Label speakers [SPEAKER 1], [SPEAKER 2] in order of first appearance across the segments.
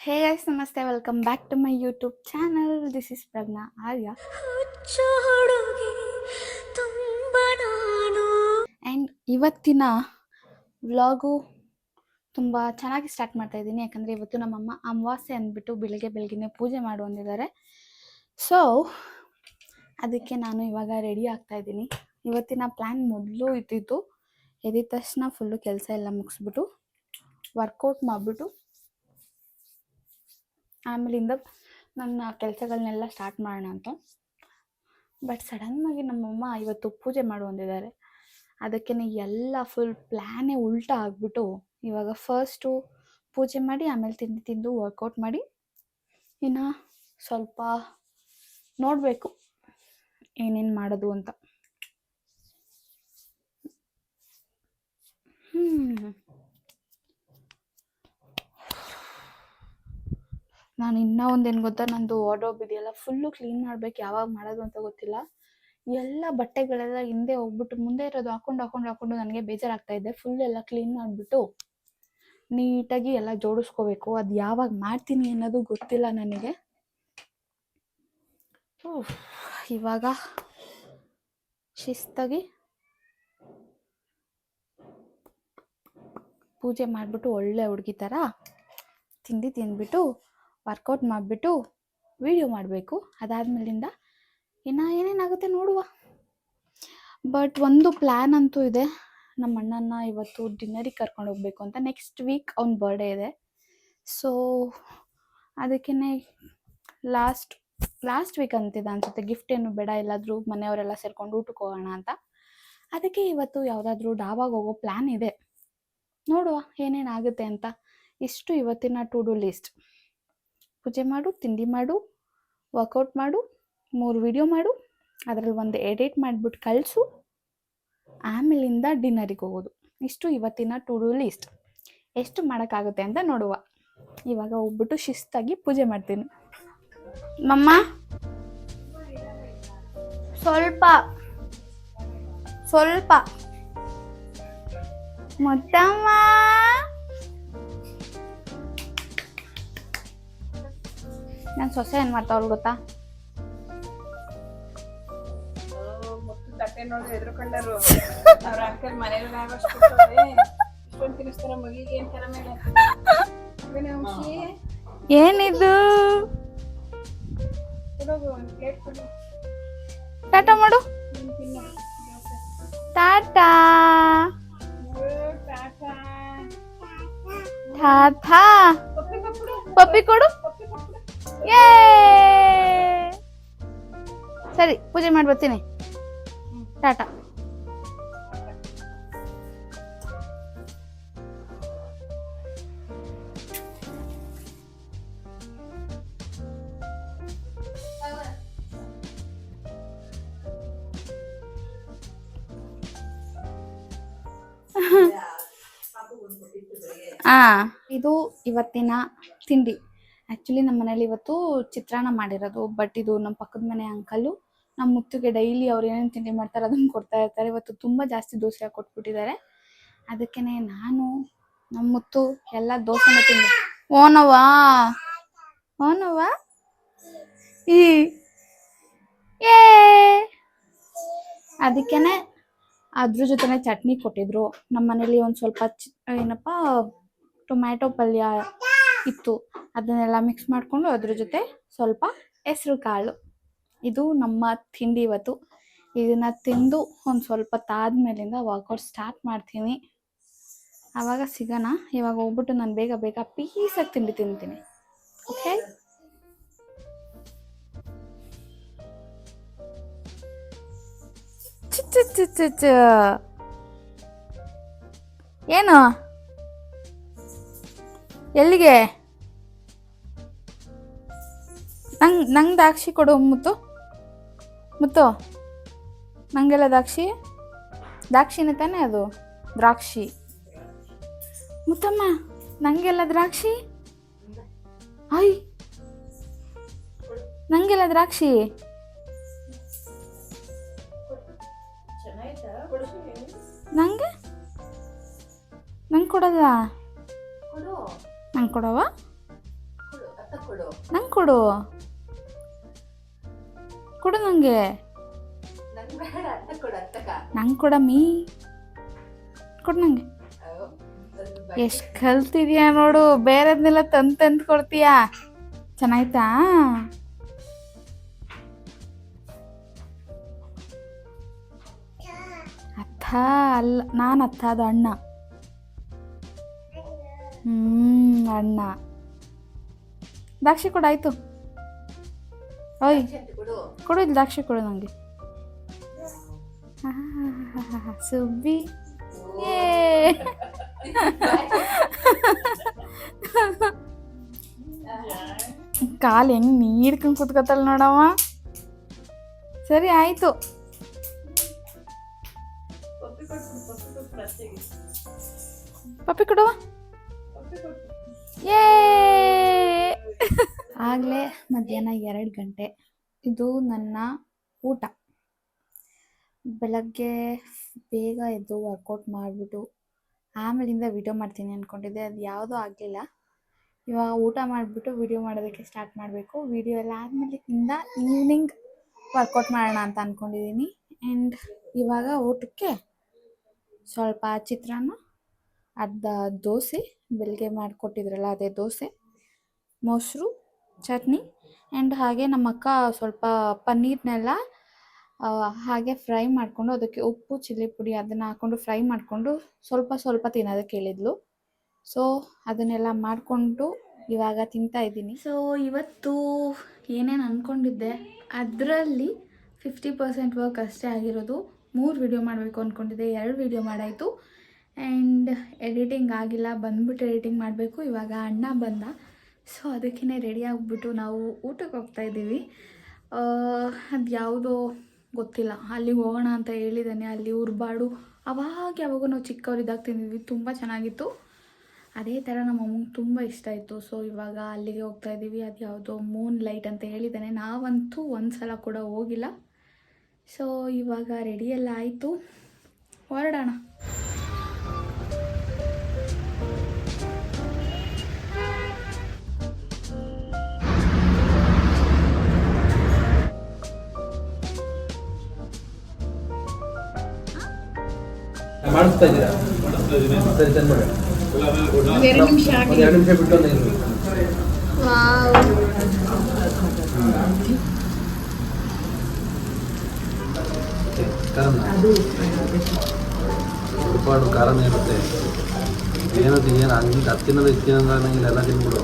[SPEAKER 1] Hey guys, namaste. Welcome back to my YouTube channel. This is Pragna Arya. And ಇವತ್ತಿನ vlog ತುಂಬ ಚೆನ್ನಾಗಿ start ಮಾಡ್ತಾ ಇದ್ದೀನಿ. ಯಾಕಂದರೆ ಇವತ್ತು ನಮ್ಮಮ್ಮ ಅಮಾವಾಸ್ಯೆ ಅಂದ್ಬಿಟ್ಟು ಬೆಳಗ್ಗೆನೇ ಪೂಜೆ ಮಾಡು ಅಂದಿದ್ದಾರೆ. ಸೊ ಅದಕ್ಕೆ ನಾನು ಇವಾಗ ರೆಡಿ ಆಗ್ತಾ ಇದ್ದೀನಿ. ಇವತ್ತಿನ ಪ್ಲ್ಯಾನ್ ಮೊದಲು ಇದ್ದಿದ್ದು ಎದ್ದ ತಕ್ಷಣ ಫುಲ್ಲು ಕೆಲಸ ಎಲ್ಲ ಮುಗಿಸ್ಬಿಟ್ಟು ವರ್ಕೌಟ್ ಮಾಡಿಬಿಟ್ಟು ಆಮೇಲಿಂದ ನನ್ನ ಕೆಲಸಗಳನ್ನೆಲ್ಲ ಸ್ಟಾರ್ಟ್ ಮಾಡೋಣ ಅಂತ. ಬಟ್ ಸಡನ್ನಾಗಿ ನಮ್ಮಮ್ಮ ಇವತ್ತು ಪೂಜೆ ಮಾಡು ಅಂದಿದ್ದಾರೆ. ಅದಕ್ಕೆ ಎಲ್ಲ ಫುಲ್ ಪ್ಲ್ಯಾನೇ ಉಲ್ಟಾ ಆಗಿಬಿಟ್ಟು ಇವಾಗ ಫಸ್ಟು ಪೂಜೆ ಮಾಡಿ ಆಮೇಲೆ ತಿಂದು ವರ್ಕೌಟ್ ಮಾಡಿ ಇನ್ನು ಸ್ವಲ್ಪ ನೋಡಬೇಕು ಏನೇನು ಮಾಡೋದು ಅಂತ. ನಾನು ಇನ್ನೂ ಒಂದೇನು ಗೊತ್ತಾ, ನಂದು ವಾರ್ಡ್ರೋಬ್ ಇದೆಯಲ್ಲ ಫುಲ್ಲು ಕ್ಲೀನ್ ಮಾಡ್ಬೇಕು. ಯಾವಾಗ ಮಾಡೋದು ಅಂತ ಗೊತ್ತಿಲ್ಲ. ಎಲ್ಲ ಬಟ್ಟೆಗಳೆಲ್ಲ ಹಿಂದೆ ಹೋಗ್ಬಿಟ್ಟು ಮುಂದೆ ಇರೋದು ಹಾಕೊಂಡು ನನಗೆ ಬೇಜಾರಾಗ್ತಾ ಇದೆ. ಫುಲ್ ಎಲ್ಲ ಕ್ಲೀನ್ ಮಾಡಿಬಿಟ್ಟು ನೀಟಾಗಿ ಎಲ್ಲ ಜೋಡಿಸ್ಕೋಬೇಕು. ಅದು ಯಾವಾಗ ಮಾಡ್ತೀನಿ ಅನ್ನೋದು ಗೊತ್ತಿಲ್ಲ ನನಗೆ. ಇವಾಗ ಶಿಸ್ತಾಗಿ ಪೂಜೆ ಮಾಡಿಬಿಟ್ಟು ಒಳ್ಳೆ ಹುಡುಗಿ ಥರ ತಿಂದ್ಬಿಟ್ಟು ವರ್ಕೌಟ್ ಮಾಡಿಬಿಟ್ಟು ವಿಡಿಯೋ ಮಾಡಬೇಕು. ಅದಾದಮೇಲಿಂದ ಇನ್ನು ಏನೇನಾಗುತ್ತೆ ನೋಡುವ. ಬಟ್ ಒಂದು ಪ್ಲ್ಯಾನ್ ಅಂತೂ ಇದೆ. ನಮ್ಮ ಅಣ್ಣನ ಇವತ್ತು ಡಿನ್ನರಿಗೆ ಕರ್ಕೊಂಡು ಹೋಗ್ಬೇಕು ಅಂತ. ನೆಕ್ಸ್ಟ್ ವೀಕ್ ಅವ್ನ ಬರ್ಡೇ ಇದೆ. ಸೊ ಅದಕ್ಕೇ ಲಾಸ್ಟ್ ವೀಕ್ ಅಂತಿದೆ ಅನಿಸುತ್ತೆ. ಗಿಫ್ಟ್ ಏನು ಬೇಡ, ಎಲ್ಲಾದರೂ ಮನೆಯವರೆಲ್ಲ ಸೇರ್ಕೊಂಡು ಊಟಕ್ಕೆ ಹೋಗೋಣ ಅಂತ. ಅದಕ್ಕೆ ಇವತ್ತು ಯಾವುದಾದ್ರೂ ಡಾಬಾಗೆ ಹೋಗೋ ಪ್ಲ್ಯಾನ್ ಇದೆ. ನೋಡುವ ಏನೇನಾಗುತ್ತೆ ಅಂತ. ಇಷ್ಟು ಇವತ್ತಿನ ಟು ಡು ಲಿಸ್ಟ್. ಪೂಜೆ ಮಾಡು, ತಿಂಡಿ ಮಾಡು, ವರ್ಕೌಟ್ ಮಾಡು, 3 ವಿಡಿಯೋ ಮಾಡು, ಅದರಲ್ಲಿ ಒಂದು ಎಡಿಟ್ ಮಾಡಿಬಿಟ್ಟು ಕಳಿಸು, ಆಮೇಲಿಂದ ಡಿನ್ನರಿಗೆ ಹೋಗೋದು. ಇಷ್ಟು ಇವತ್ತಿನ ಟು ಡು ಲಿಸ್ಟ್. ಎಷ್ಟು ಮಾಡೋಕ್ಕಾಗುತ್ತೆ ಅಂತ ನೋಡುವ. ಇವಾಗ ಹೋಗ್ಬಿಟ್ಟು ಶಿಸ್ತಾಗಿ ಪೂಜೆ ಮಾಡ್ತೀನಿ. ಮಮ್ಮ ಸ್ವಲ್ಪ ಮೊತ್ತಮ್ಮ ನನ್ನ ಸೊಸೆ ಏನು ಮಾಡ್ತಾವಳು ಗೊತ್ತಾ?
[SPEAKER 2] ತಟ್ಟೆ ನೋಡಿ ಎದ್ರುಕೊಂಡರು. ಅವ್ರ ಅಂಕಲ್ ಮನೇಲಿ ತಿನ್ನಿಸ್ತಾರ ಮಗಿಗೆ ಅಂತಾರ ಮೇಲೆ.
[SPEAKER 1] ಏನಿದು? ಟಾಟಾ ಮಾಡು. ಟಾಟಾ ಟಾಟಾ. ಪಪ್ಪಿ ಕೊಡು. ಏ ಸರಿ, ಪೂಜೆ ಮಾಡಿ ಬರ್ತೀನಿ. ಟಾಟಾ. ಇದು ಇವತ್ತಿನ ತಿಂಡಿ. ಆ್ಯಕ್ಚುಲಿ ನಮ್ಮ ಮನೇಲಿ ಇವತ್ತು ಚಿತ್ರಾನ್ನ ಮಾಡಿರೋದು. ಬಟ್ ಇದು ನಮ್ಮ ಪಕ್ಕದ ಮನೆ ಅಂಕಲು ನಮ್ಮ ಮುತ್ತುಗೆ ಡೈಲಿ ಅವ್ರು ಏನೇನು ತಿಂಡಿ ಮಾಡ್ತಾರೆ ಅದನ್ನು ಕೊಡ್ತಾ ಇರ್ತಾರೆ. ಇವತ್ತು ತುಂಬ ಜಾಸ್ತಿ ದೋಸೆ ಕೊಟ್ಬಿಟ್ಟಿದ್ದಾರೆ. ಅದಕ್ಕೇ ನಾನು ನಮ್ಮ ಮುತ್ತು ಎಲ್ಲ ದೋಸೆನ ತಿಂದೆ. ಓನವಾ ಏ ಅದಕ್ಕೇ ಅದ್ರ ಜೊತೆನೆ ಚಟ್ನಿ ಕೊಟ್ಟಿದ್ರು. ನಮ್ಮ ಮನೇಲಿ ಒಂದು ಸ್ವಲ್ಪ ಟೊಮ್ಯಾಟೊ ಪಲ್ಯ ಇತ್ತು. ಅದನ್ನೆಲ್ಲ ಮಿಕ್ಸ್ ಮಾಡಿಕೊಂಡು ಅದ್ರ ಜೊತೆ ಸ್ವಲ್ಪ ಹೆಸರು ಕಾಳು. ಇದು ನಮ್ಮ ತಿಂಡಿ ಇವತ್ತು. ಇದನ್ನು ತಿಂದು ಒಂದು ಸ್ವಲ್ಪ ತಾದ್ಮೇಲಿಂದ ವರ್ಕೌಟ್ ಸ್ಟಾರ್ಟ್ ಮಾಡ್ತೀನಿ. ಆವಾಗ ಸಿಗೋಣ. ಇವಾಗ ಹೋಗ್ಬಿಟ್ಟು ನಾನು ಬೇಗ ಪೀಸಾಗಿ ತಿಂಡಿ ತಿಂತೀನಿ. ಓಕೆ, ಏನು ಎಲ್ಲಿಗೆ? ನಂಗೆ ದ್ರಾಕ್ಷಿ ಕೊಡು ಮುತ್ತು. ನಂಗೆಲ್ಲ ದ್ರಾಕ್ಷಿನೇ ತಾನೇ ಅದು? ದ್ರಾಕ್ಷಿ ಮುತ್ತಮ್ಮ, ನಂಗೆಲ್ಲ ದ್ರಾಕ್ಷಿ. ನಂಗೆಲ್ಲ ದ್ರಾಕ್ಷಿ. ನಂಗೆ ಕೊಡೋದ? ನಂಗೆ ಕೊಡವ? ನಂಗೆ ಕೊಡು ಕೊಡು ನನಗೆ ನಂಗೆ ಕೊಡಮ್ಮಿ ಕೊಡು ನನಗೆ ಎಷ್ಟು ಕಲ್ತಿದ್ಯಾ ನೋಡು ಬೇರೆದ್ನೆಲ್ಲ ತಂದು ಕೊಡ್ತೀಯಾ ಚೆನ್ನಾಯ್ತಾ ಅತ್ತ ಅಲ್ಲ ನಾನು ಅತ್ತ ಅದು ಅಣ್ಣ ಅಣ್ಣ ದ್ರಾಕ್ಷಿ ಕೊಡು ಆಯ್ತು ಓಯ್ ಕೊಡು ಇಲ್ಲಿ ದ್ರಾಕ್ಷಿ ಕೊಡು ನನಗೆ ಸುಬ್ಬಿ ಕಾಲು ಹೆಂಗ್ ನೀಡ್ಕೊಂಡು ಕುತ್ಕೋತಲ್ಲ ನೋಡಮ್ಮ ಸರಿ ಆಯ್ತು ಪಪ್ಪಿ ಕೊಡುವ ಏ ಆಗಲೇ ಮಧ್ಯಾಹ್ನ 2 ಗಂಟೆ ಇದು ನನ್ನ ಊಟ ಬೆಳಗ್ಗೆ ಬೇಗ ಎದ್ದು ವರ್ಕೌಟ್ ಮಾಡಿಬಿಟ್ಟು ಆಮೇಲಿಂದ ವಿಡಿಯೋ ಮಾಡ್ತೀನಿ ಅಂದ್ಕೊಂಡಿದ್ದೆ ಅದು ಯಾವುದೂ ಆಗಲಿಲ್ಲ ಇವಾಗ ಊಟ ಮಾಡಿಬಿಟ್ಟು ವಿಡಿಯೋ ಮಾಡೋದಕ್ಕೆ ಸ್ಟಾರ್ಟ್ ಮಾಡಬೇಕು ವಿಡಿಯೋ ಎಲ್ಲ ಆದಮೇಲೆ ಈವ್ನಿಂಗ್ ವರ್ಕೌಟ್ ಮಾಡೋಣ ಅಂತ ಅಂದ್ಕೊಂಡಿದ್ದೀನಿ ಆ್ಯಂಡ್ ಇವಾಗ ಊಟಕ್ಕೆ ಸ್ವಲ್ಪ ಚಿತ್ರಾನ್ನ ಅರ್ಧ ದೋಸೆ ಬೆಳಗ್ಗೆ ಮಾಡಿಕೊಟ್ಟಿದ್ರಲ್ಲ ಅದೇ ದೋಸೆ ಮೊಸರು ಚಟ್ನಿ ಆ್ಯಂಡ್ ಹಾಗೆ ನಮ್ಮ ಅಕ್ಕ ಸ್ವಲ್ಪ ಪನ್ನೀರ್ನೆಲ್ಲ ಹಾಗೆ ಫ್ರೈ ಮಾಡಿಕೊಂಡು ಅದಕ್ಕೆ ಉಪ್ಪು ಚಿಲ್ಲಿ ಪುಡಿ ಅದನ್ನು ಹಾಕ್ಕೊಂಡು ಫ್ರೈ ಮಾಡಿಕೊಂಡು ಸ್ವಲ್ಪ ತಿನ್ನೋದಕ್ಕೆ ಹೇಳಿದ್ಲು ಸೊ ಅದನ್ನೆಲ್ಲ ಮಾಡಿಕೊಂಡು ಇವಾಗ ತಿಂತಾ ಇದ್ದೀನಿ ಸೊ ಇವತ್ತು ಏನೇನು ಅಂದ್ಕೊಂಡಿದ್ದೆ ಅದರಲ್ಲಿ 50% ವರ್ಕ್ ಅಷ್ಟೇ ಆಗಿರೋದು 3 ವಿಡಿಯೋ ಮಾಡಬೇಕು ಅಂದ್ಕೊಂಡಿದ್ದೆ 2 ವಿಡಿಯೋ ಮಾಡಾಯಿತು ಆ್ಯಂಡ್ ಎಡಿಟಿಂಗ್ ಆಗಿಲ್ಲ ಬಂದ್ಬಿಟ್ಟು ಎಡಿಟಿಂಗ್ ಮಾಡಬೇಕು ಇವಾಗ ಅಣ್ಣ ಬಂದ ಸೊ ಅದಕ್ಕೇ ರೆಡಿ ಆಗಿಬಿಟ್ಟು ನಾವು ಊಟಕ್ಕೆ ಹೋಗ್ತಾಯಿದ್ದೀವಿ ಅದು ಯಾವುದೋ ಗೊತ್ತಿಲ್ಲ ಅಲ್ಲಿಗೆ ಹೋಗೋಣ ಅಂತ ಹೇಳಿದ್ದಾನೆ ಅಲ್ಲಿ ಉರ್ಬಾಡು ಯಾವಾಗೂ ನಾವು ಚಿಕ್ಕವರಿದ್ದಾಗ ತಿಂದಿದ್ವಿ ತುಂಬ ಚೆನ್ನಾಗಿತ್ತು ಅದೇ ಥರ ನಮ್ಮ ಅಮ್ಮಂಗೆ ತುಂಬ ಇಷ್ಟ ಆಯಿತು ಸೊ ಇವಾಗ ಅಲ್ಲಿಗೆ ಹೋಗ್ತಾಯಿದ್ದೀವಿ ಅದು ಯಾವುದೋ ಮೂನ್ ಲೈಟ್ ಅಂತ ಹೇಳಿದ್ದಾನೆ ನಾವಂತೂ ಒಂದು ಸಲ ಕೂಡ ಹೋಗಿಲ್ಲ ಸೊ ಇವಾಗ ರೆಡಿಯೆಲ್ಲ ಆಯಿತು ಹೊರಡೋಣ
[SPEAKER 3] ಮಾಡಿಸ್ತಾ ಇದ್ದೀರಾ ಸರಿ ಚೆಂದ ಮಾಡಿ
[SPEAKER 2] 2 ನಿಮಿಷ ಆಗಿ
[SPEAKER 3] 2 ನಿಮಿಷ ಬಿಟ್ಟು ಉಡುಪಾಡು ಖಾರನೇ ಇರುತ್ತೆ ಏನದು ಏನು ಹಂಗಿಂತ ಹತ್ತಿನದು ಇತ್ತಿನಂಗಿಲ್ಲ ಎಲ್ಲ ತಿನ್ಬಿಡು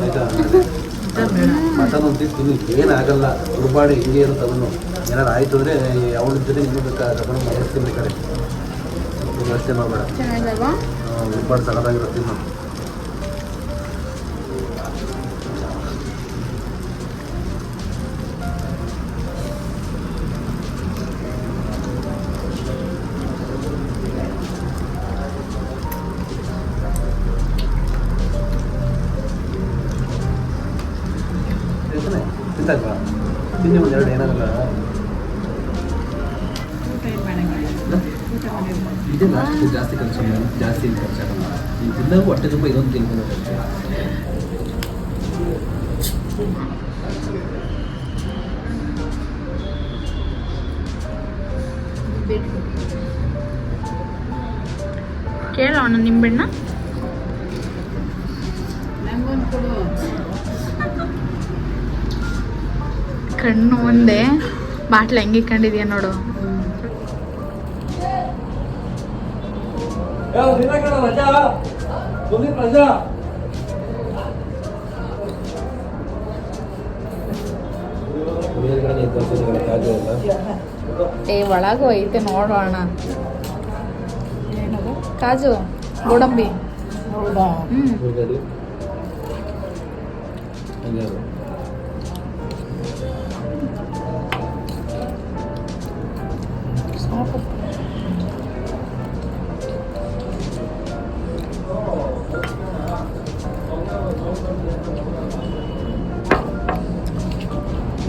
[SPEAKER 3] ಆಯ್ತಾ ಮಟನ್ ಒಂದು ತಿನ್ನಿ ಏನಾಗಲ್ಲ ಉಡುಪಾಡು ಹಿಂಗೆ ಇರುತ್ತೆ ಅದನ್ನು ಏನಾರು ಆಯಿತು ಅಂದರೆ ಅವಳ ಜೊತೆ ನಿಮಗೆ ತಗೊಂಡು ಮಾಡಿಸ್ತೀನಿ ಕಡೆ ವ್ಯವಸ್ಥೆ ಮಾಡಬೇಡ ಉಡುಪಾಡು ಸಗದಾಗಿರುತ್ತೆ ತಿನ್ನು ತಿಂತಾಯ್ತಾ ತಿಂಡಿ ಒಂದು 2 ಏನಾಗಲ್ಲ ಇದೇ ಲಾಸ್ಟ್ ಜಾಸ್ತಿ ಕನ್ಸೂಮ್ ಜಾಸ್ತಿ ಖರ್ಚಾಗಲ್ಲ ನೀವು ತಿಂದಾಗ ಹೊಟ್ಟೆ ತುಂಬ ಇದೊಂದು ತಿನ್ಕೊಂಡು
[SPEAKER 1] ಕೇಳೋಣ ನಿಂಬೆಣ್ಣ
[SPEAKER 2] ನಂಗೊಂದು ಕೊಡು
[SPEAKER 1] ಕಣ್ಣು ಮುಂದೆ ಬಾಟ್ಲು ಹೆಂಗೆ ಇಟ್ಕೊಂಡಿದ್ಯಾ ನೋಡು ಒಳಗೂ ಐತೆ ನೋಡೋಣ ಏನದು ಕಾಜು ಗೋಡಂಬಿ
[SPEAKER 2] ಹೌದಾ
[SPEAKER 1] ಸಾಕು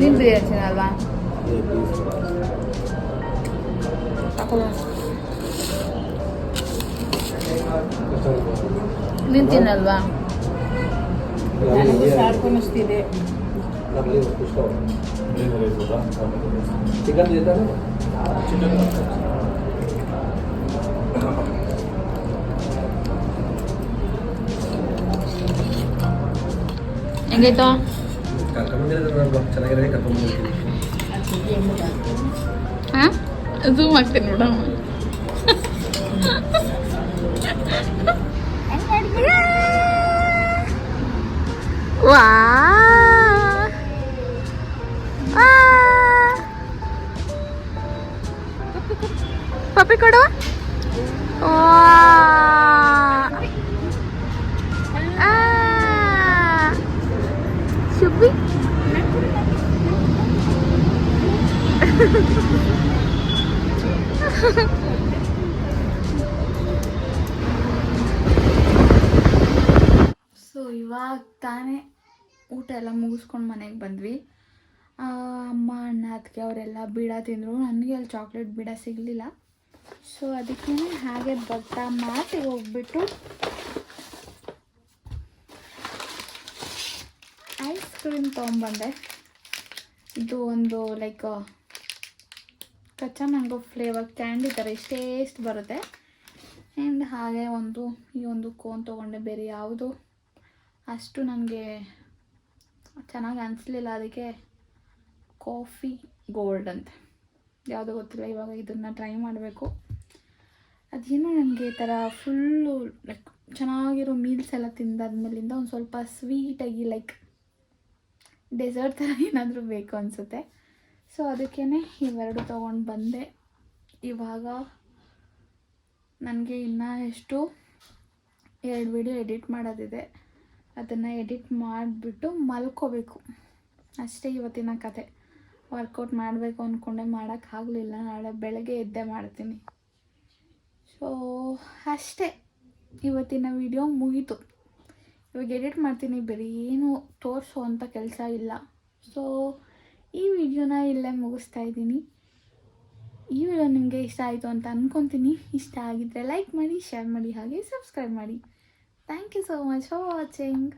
[SPEAKER 1] ನೀನು ಬಿರಿಯಾನಿ ಅಲ್ವಾ ನೀನು ತಿನ್ನಲ್ವಾ
[SPEAKER 2] ನನಗೂ ಸಾಕು ಅನ್ನಿಸ್ತಿದೆ.
[SPEAKER 3] ಚಿಕನ್ ಜೊತೆ
[SPEAKER 1] ಹೆಂಗೈತೋ?
[SPEAKER 3] ಚೆನ್ನಾಗಿರೋದೇ ಕರ್ಕೊಂಡ್ಬಂದಿರ್ತೀನಿ.
[SPEAKER 1] ಹಾಂ ಝೂಮ್ ಆಗ್ತೀನಿ ನೋಡಮ್ಮ. ವಾ ಪಪ್ಪಿ ಕೊಡು. ಶುಬ್ಬಿ ಸೊ ಇವಾಗ ತಾನೇ ಊಟ ಎಲ್ಲ ಮುಗಿಸ್ಕೊಂಡು ಮನೆಗೆ ಬಂದ್ವಿ. ಅಮ್ಮ ಅಣ್ಣ ಅದಕ್ಕೆ ಅವರೆಲ್ಲ ಬೀಡ ತಿಂದರು. ನನಗೆ ಅಲ್ಲಿ ಚಾಕ್ಲೇಟ್ ಬೀಡ ಸಿಗಲಿಲ್ಲ. ಸೊ ಅದಕ್ಕೆ ಹಾಗೆ ಭತ್ತ ಮಾತಿಗೆ ಹೋಗ್ಬಿಟ್ಟು ಐಸ್ ಕ್ರೀಮ್ ತೊಗೊಂಬಂದೆ. ಇದು ಒಂದು ಲೈಕ್ ಕಚ್ಚಾ ಮ್ಯಾಂಗೋ ಫ್ಲೇವರ್ ಕ್ಯಾಂಡಿ ಥರ ಇಷ್ಟೇಷ್ಟು ಬರುತ್ತೆ. ಆ್ಯಂಡ್ ಹಾಗೆ ಈ ಒಂದು ಕೋನ್ ತೊಗೊಂಡೆ. ಬೇರೆ ಯಾವುದು ಅಷ್ಟು ನನಗೆ ಚೆನ್ನಾಗಿ ಅನಿಸ್ಲಿಲ್ಲ. ಅದಕ್ಕೆ ಕಾಫಿ ಗೋಲ್ಡ್ ಅಂತ ಯಾವುದೋ ಗೊತ್ತಿಲ್ಲ. ಇವಾಗ ಇದನ್ನು ಟ್ರೈ ಮಾಡಬೇಕು. ಅದೇನೋ ನನಗೆ ಈ ಥರ ಫುಲ್ಲು ಲೈಕ್ ಚೆನ್ನಾಗಿರೋ ಮೀಲ್ಸ್ ಎಲ್ಲ ತಿಂದಾದ್ಮೇಲಿಂದ ಒಂದು ಸ್ವಲ್ಪ ಸ್ವೀಟಾಗಿ ಲೈಕ್ ಡೆಸರ್ಟ್ ಥರ ಏನಾದರೂ ಬೇಕು ಅನಿಸುತ್ತೆ. ಸೊ ಅದಕ್ಕೇ ಇವೆರಡು ತೊಗೊಂಡು ಬಂದೆ. ಇವಾಗ ನನಗೆ ಇನ್ನೂ ಎಷ್ಟು 2 ವಿಡಿಯೋ ಎಡಿಟ್ ಮಾಡೋದಿದೆ. ಅದನ್ನು ಎಡಿಟ್ ಮಾಡಿಬಿಟ್ಟು ಮಲ್ಕೋಬೇಕು ಅಷ್ಟೇ ಇವತ್ತಿನ ಕತೆ. ವರ್ಕೌಟ್ ಮಾಡಬೇಕು ಅಂದ್ಕೊಂಡೆ, ಮಾಡೋಕ್ಕಾಗಲಿಲ್ಲ. ನಾಳೆ ಬೆಳಗ್ಗೆ ಎದ್ದೆ ಮಾಡ್ತೀನಿ. ಸೊ ಅಷ್ಟೇ, ಇವತ್ತಿನ ವಿಡಿಯೋ ಮುಗೀತು. ಇವಾಗ ಎಡಿಟ್ ಮಾಡ್ತೀನಿ, ಬೇರೆ ಏನು ತೋರಿಸೋವಂಥ ಕೆಲಸ ಇಲ್ಲ. ಸೊ ಈ ವಿಡಿಯೋನ ಇಲ್ಲೇ ಮುಗಿಸ್ತಾ ಇದ್ದೀನಿ. ಈ ವಿಡಿಯೋ ನಿಮಗೆ ಇಷ್ಟ ಆಯಿತು ಅಂತ ಅಂದ್ಕೊತೀನಿ. ಇಷ್ಟ ಆಗಿದ್ದರೆ ಲೈಕ್ ಮಾಡಿ, ಶೇರ್ ಮಾಡಿ, ಹಾಗೆ ಸಬ್ಸ್ಕ್ರೈಬ್ ಮಾಡಿ. Thank you so much for watching.